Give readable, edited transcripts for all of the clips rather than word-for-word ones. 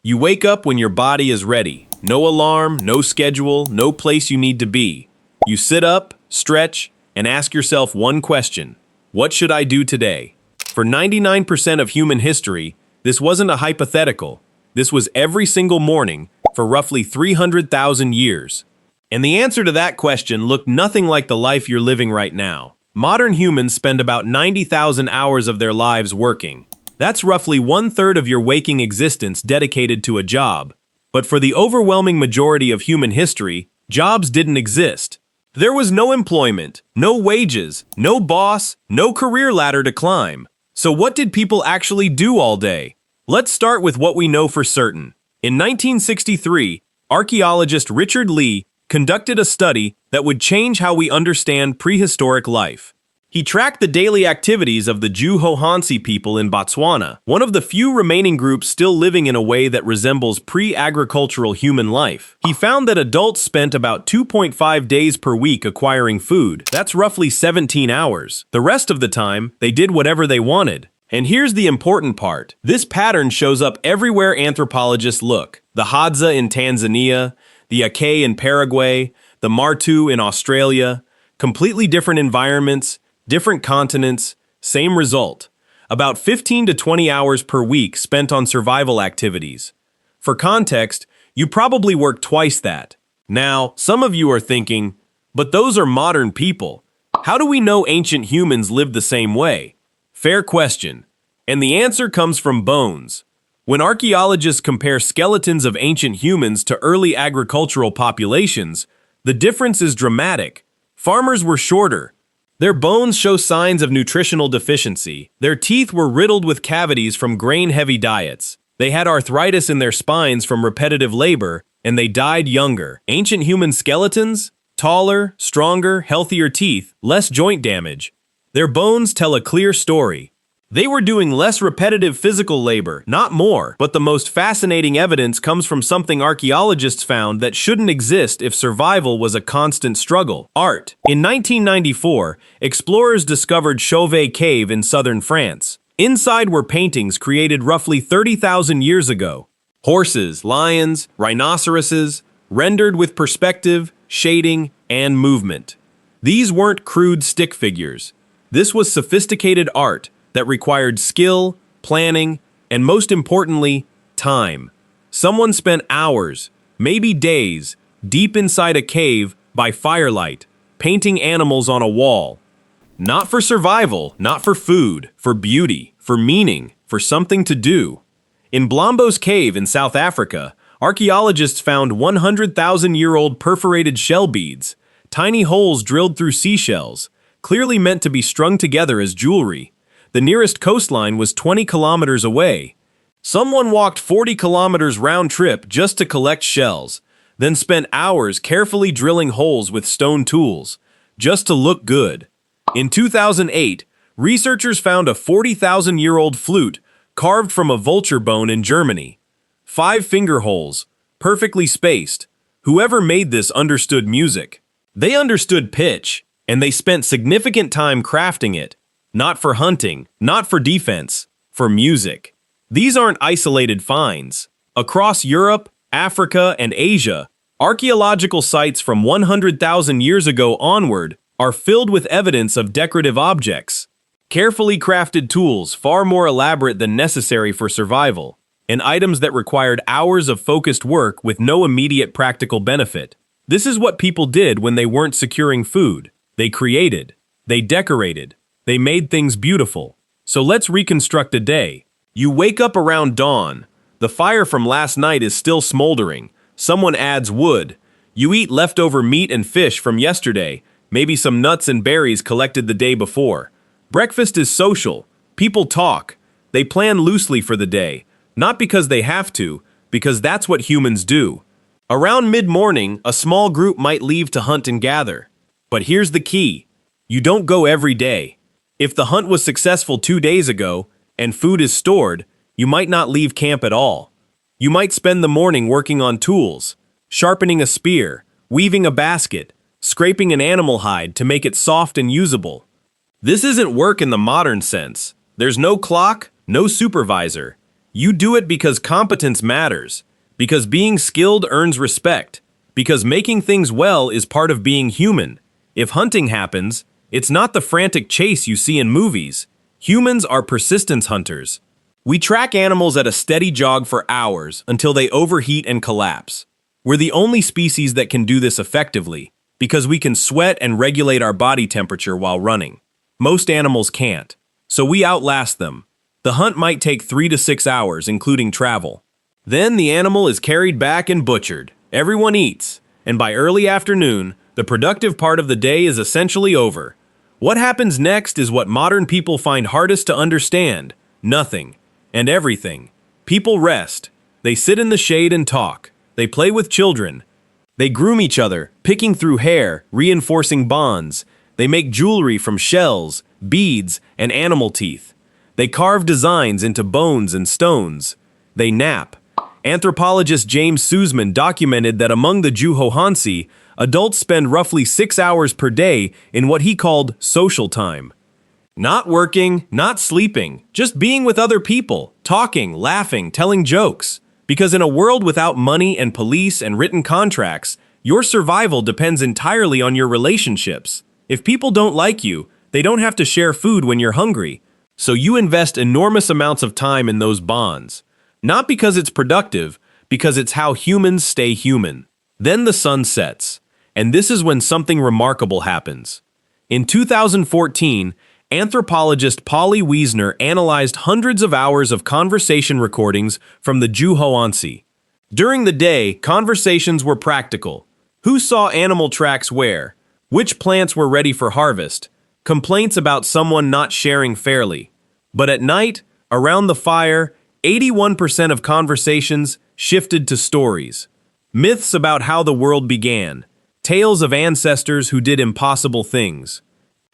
You wake up when your body is ready. No alarm, no schedule, no place you need to be. You sit up, stretch, and ask yourself one question. What should I do today? For 99% of human history, this wasn't a hypothetical. This was every single morning for roughly 300,000 years. And the answer to that question looked nothing like the life you're living right now. Modern humans spend about 90,000 hours of their lives working. That's roughly 1/3 of your waking existence dedicated to a job. But for the overwhelming majority of human history, jobs didn't exist. There was no employment, no wages, no boss, no career ladder to climb. So what did people actually do all day? Let's start with what we know for certain. In 1963, archaeologist Richard Lee conducted a study that would change how we understand prehistoric life. He tracked the daily activities of the Juhohansi people in Botswana, one of the few remaining groups still living in a way that resembles pre-agricultural human life. He found that adults spent about 2.5 days per week acquiring food. That's roughly 17 hours. The rest of the time, they did whatever they wanted. And here's the important part. This pattern shows up everywhere anthropologists look. The Hadza in Tanzania, the Ake in Paraguay, the Martu in Australia. Completely different environments, different continents, same result. About 15 to 20 hours per week spent on survival activities. For context, you probably work twice that. Now, some of you are thinking, but those are modern people. How do we know ancient humans lived the same way? Fair question. And the answer comes from bones. When archaeologists compare skeletons of ancient humans to early agricultural populations, the difference is dramatic. Farmers were shorter. Their bones show signs of nutritional deficiency. Their teeth were riddled with cavities from grain-heavy diets. They had arthritis in their spines from repetitive labor, and they died younger. Ancient human skeletons? Taller, stronger, healthier teeth, less joint damage. Their bones tell a clear story. They were doing less repetitive physical labor, not more. But the most fascinating evidence comes from something archaeologists found that shouldn't exist if survival was a constant struggle: art. In 1994, explorers discovered Chauvet Cave in southern France. Inside were paintings created roughly 30,000 years ago. Horses, lions, rhinoceroses, rendered with perspective, shading, and movement. These weren't crude stick figures. This was sophisticated art that required skill, planning, and most importantly, time. Someone spent hours, maybe days, deep inside a cave by firelight, painting animals on a wall. Not for survival, not for food, for beauty, for meaning, for something to do. In Blombos Cave in South Africa, archaeologists found 100,000-year-old perforated shell beads, tiny holes drilled through seashells, clearly meant to be strung together as jewelry. The nearest coastline was 20 kilometers away. Someone walked 40 kilometers round trip just to collect shells, then spent hours carefully drilling holes with stone tools, just to look good. In 2008, researchers found a 40,000-year-old flute carved from a vulture bone in Germany. 5 finger holes, perfectly spaced. Whoever made this understood music. They understood pitch, and they spent significant time crafting it. Not for hunting, not for defense, for music. These aren't isolated finds. Across Europe, Africa, and Asia, archaeological sites from 100,000 years ago onward are filled with evidence of decorative objects. Carefully crafted tools far more elaborate than necessary for survival, and items that required hours of focused work with no immediate practical benefit. This is what people did when they weren't securing food. They created. They decorated. They made things beautiful. So let's reconstruct a day. You wake up around dawn. The fire from last night is still smoldering. Someone adds wood. You eat leftover meat and fish from yesterday, maybe some nuts and berries collected the day before. Breakfast is social. People talk. They plan loosely for the day, not because they have to, because that's what humans do. Around mid-morning, a small group might leave to hunt and gather. But here's the key. You don't go every day. If the hunt was successful 2 days ago, and food is stored, you might not leave camp at all. You might spend the morning working on tools, sharpening a spear, weaving a basket, scraping an animal hide to make it soft and usable. This isn't work in the modern sense. There's no clock, no supervisor. You do it because competence matters, because being skilled earns respect, because making things well is part of being human. If hunting happens, it's not the frantic chase you see in movies. Humans are persistence hunters. We track animals at a steady jog for hours until they overheat and collapse. We're the only species that can do this effectively, because we can sweat and regulate our body temperature while running. Most animals can't, so we outlast them. The hunt might take 3 to 6 hours, including travel. Then the animal is carried back and butchered. Everyone eats, and by early afternoon, the productive part of the day is essentially over. What happens next is what modern people find hardest to understand. Nothing. And everything. People rest. They sit in the shade and talk. They play with children. They groom each other, picking through hair, reinforcing bonds. They make jewelry from shells, beads, and animal teeth. They carve designs into bones and stones. They nap. Anthropologist James Sussman documented that among the Juhohansi, adults spend roughly 6 hours per day in what he called social time. Not working, not sleeping, just being with other people, talking, laughing, telling jokes. Because in a world without money and police and written contracts, your survival depends entirely on your relationships. If people don't like you, they don't have to share food when you're hungry. So you invest enormous amounts of time in those bonds. Not because it's productive, because it's how humans stay human. Then the sun sets, and this is when something remarkable happens. In 2014, anthropologist Polly Wiesner analyzed hundreds of hours of conversation recordings from the Juhohansi. During the day, conversations were practical. Who saw animal tracks where? Which plants were ready for harvest? Complaints about someone not sharing fairly. But at night, around the fire, 81% of conversations shifted to stories. Myths about how the world began. Tales of ancestors who did impossible things.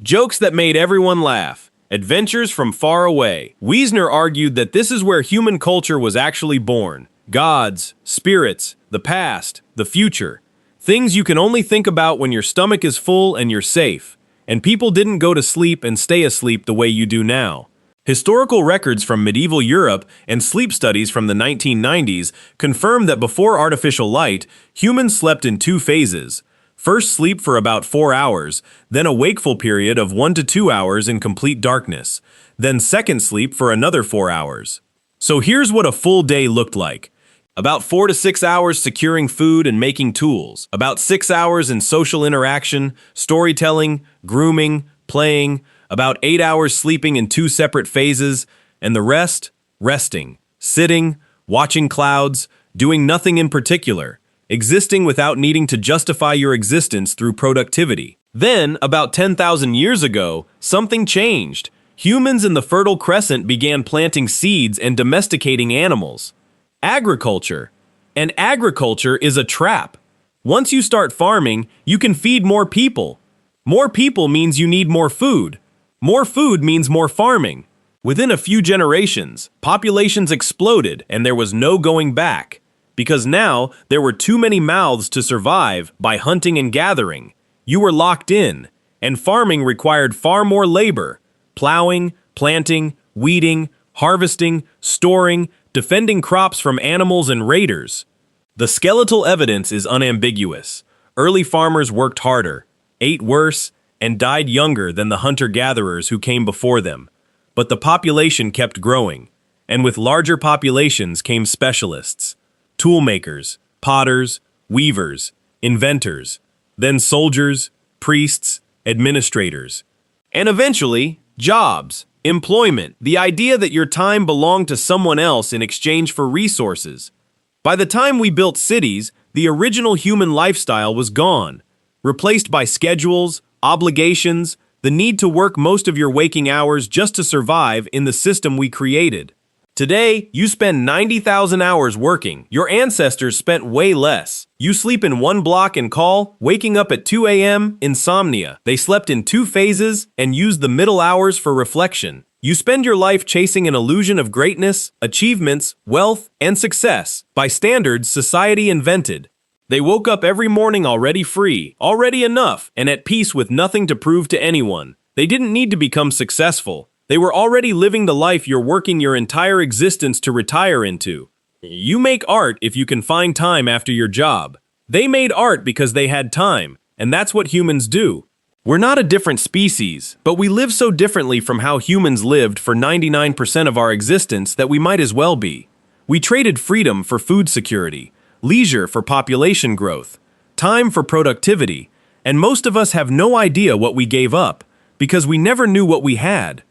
Jokes that made everyone laugh. Adventures from far away. Wiesner argued that this is where human culture was actually born. Gods, spirits, the past, the future. Things you can only think about when your stomach is full and you're safe. And people didn't go to sleep and stay asleep the way you do now. Historical records from medieval Europe and sleep studies from the 1990s confirm that before artificial light, humans slept in 2 phases. First sleep for about 4 hours, then a wakeful period of 1 to 2 hours in complete darkness, then second sleep for another 4 hours. So here's what a full day looked like. About 4 to 6 hours securing food and making tools. About 6 hours in social interaction, storytelling, grooming, playing. About 8 hours sleeping in 2 separate phases. And the rest, resting, sitting, watching clouds, doing nothing in particular. Existing without needing to justify your existence through productivity. Then, about 10,000 years ago, something changed. Humans in the Fertile Crescent began planting seeds and domesticating animals. Agriculture. And agriculture is a trap. Once you start farming, you can feed more people. More people means you need more food. More food means more farming. Within a few generations, populations exploded and there was no going back. Because now, there were too many mouths to survive by hunting and gathering. You were locked in, and farming required far more labor. Plowing, planting, weeding, harvesting, storing, defending crops from animals and raiders. The skeletal evidence is unambiguous. Early farmers worked harder, ate worse, and died younger than the hunter-gatherers who came before them. But the population kept growing, and with larger populations came specialists. Toolmakers, potters, weavers, inventors, then soldiers, priests, administrators. And eventually, jobs, employment, the idea that your time belonged to someone else in exchange for resources. By the time we built cities, the original human lifestyle was gone, replaced by schedules, obligations, the need to work most of your waking hours just to survive in the system we created. Today, you spend 90,000 hours working. Your ancestors spent way less. You sleep in 1 block and call, waking up at 2 a.m., insomnia. They slept in 2 phases and used the middle hours for reflection. You spend your life chasing an illusion of greatness, achievements, wealth, and success by standards society invented. They woke up every morning already free, already enough, and at peace with nothing to prove to anyone. They didn't need to become successful. They were already living the life you're working your entire existence to retire into. You make art if you can find time after your job. They made art because they had time, and that's what humans do. We're not a different species, but we live so differently from how humans lived for 99% of our existence that we might as well be. We traded freedom for food security, leisure for population growth, time for productivity, and most of us have no idea what we gave up, because we never knew what we had.